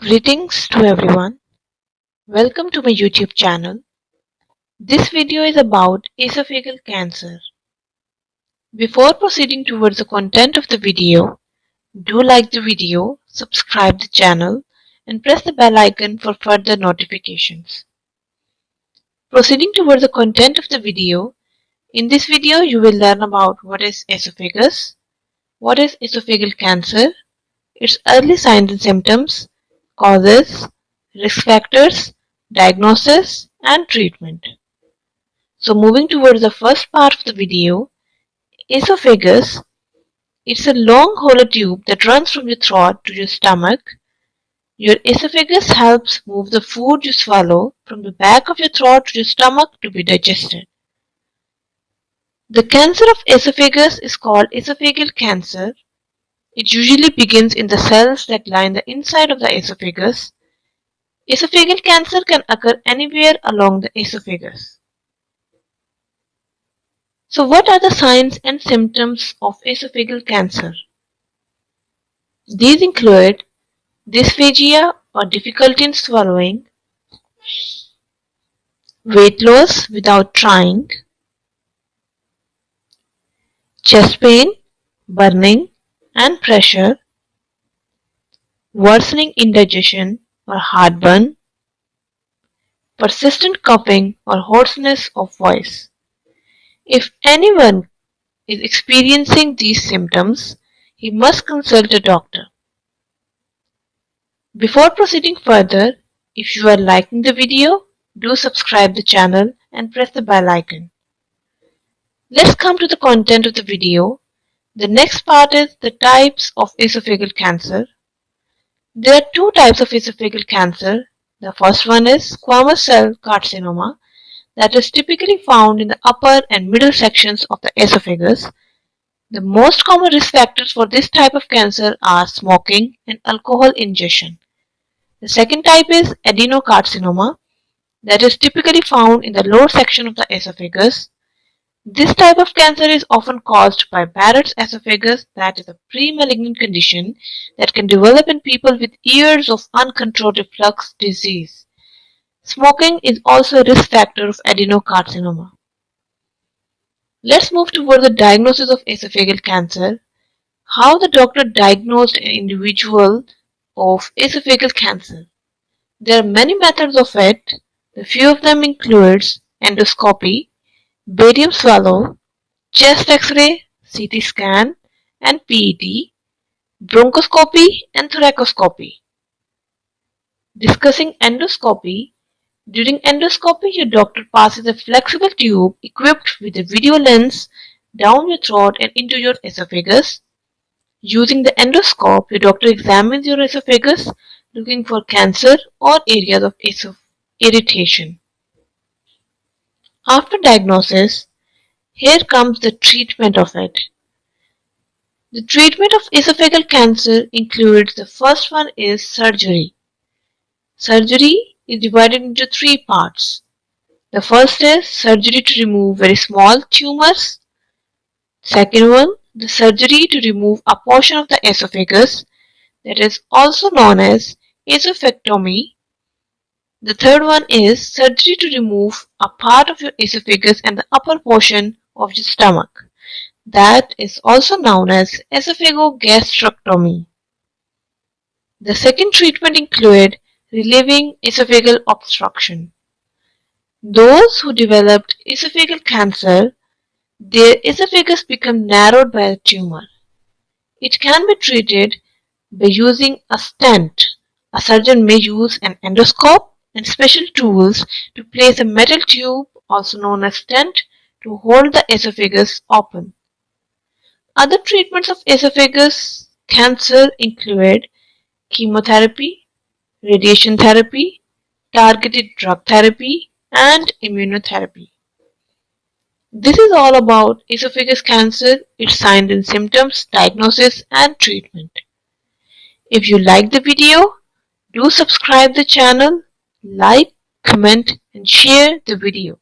Greetings to everyone. Welcome to my YouTube channel. This video is about esophageal cancer. Before proceeding towards the content of the video, do like the video, subscribe the channel, and press the bell icon for further notifications. Proceeding towards the content of the video, in this video you will learn about what is esophagus, what is esophageal cancer, its early signs and symptoms, causes, risk factors, diagnosis, and treatment. So moving towards the first part of the video, esophagus, it's a long hollow tube that runs from your throat to your stomach. Your esophagus helps move the food you swallow from the back of your throat to your stomach to be digested. The cancer of esophagus is called esophageal cancer. It usually begins in the cells that line the inside of the esophagus. Esophageal cancer can occur anywhere along the esophagus. So what are the signs and symptoms of esophageal cancer? These include dysphagia or difficulty in swallowing, weight loss without trying, chest pain, burning and pressure, worsening indigestion or heartburn, persistent coughing or hoarseness of voice. If anyone is experiencing these symptoms, he must consult a doctor. Before proceeding further, if you are liking the video, do subscribe the channel and press the bell icon. Let's come to the content of the video. The next part is the types of esophageal cancer. There are two types of esophageal cancer. The first one is squamous cell carcinoma that is typically found in the upper and middle sections of the esophagus. The most common risk factors for this type of cancer are smoking and alcohol ingestion. The second type is adenocarcinoma that is typically found in the lower section of the esophagus. This type of cancer is often caused by Barrett's esophagus, that is a pre-malignant condition that can develop in people with years of uncontrolled reflux disease. Smoking is also a risk factor of adenocarcinoma. Let's move toward the diagnosis of esophageal cancer. How the doctor diagnosed an individual of esophageal cancer. There are many methods of it. The few of them includes endoscopy, barium swallow, chest X-ray, CT scan and PET, bronchoscopy and thoracoscopy. Discussing endoscopy. During endoscopy, your doctor passes a flexible tube equipped with a video lens down your throat and into your esophagus. Using the endoscope, your doctor examines your esophagus looking for cancer or areas of irritation. After diagnosis, here comes the treatment of it. The treatment of esophageal cancer includes the first one is surgery. Surgery is divided into three parts. The first is surgery to remove very small tumors. Second one, the surgery to remove a portion of the esophagus that is also known as esophectomy. The third one is surgery to remove a part of your esophagus and the upper portion of your stomach. That is also known as esophagogastrectomy. The second treatment included relieving esophageal obstruction. Those who developed esophageal cancer, their esophagus become narrowed by a tumor. It can be treated by using a stent. A surgeon may use an endoscope and special tools to place a metal tube, also known as stent, to hold the esophagus open. Other treatments of esophagus cancer include chemotherapy, radiation therapy, targeted drug therapy, and immunotherapy. This is all about esophagus cancer, its signs and symptoms, diagnosis, and treatment. If you like the video, do subscribe the channel, like, comment, and share the video.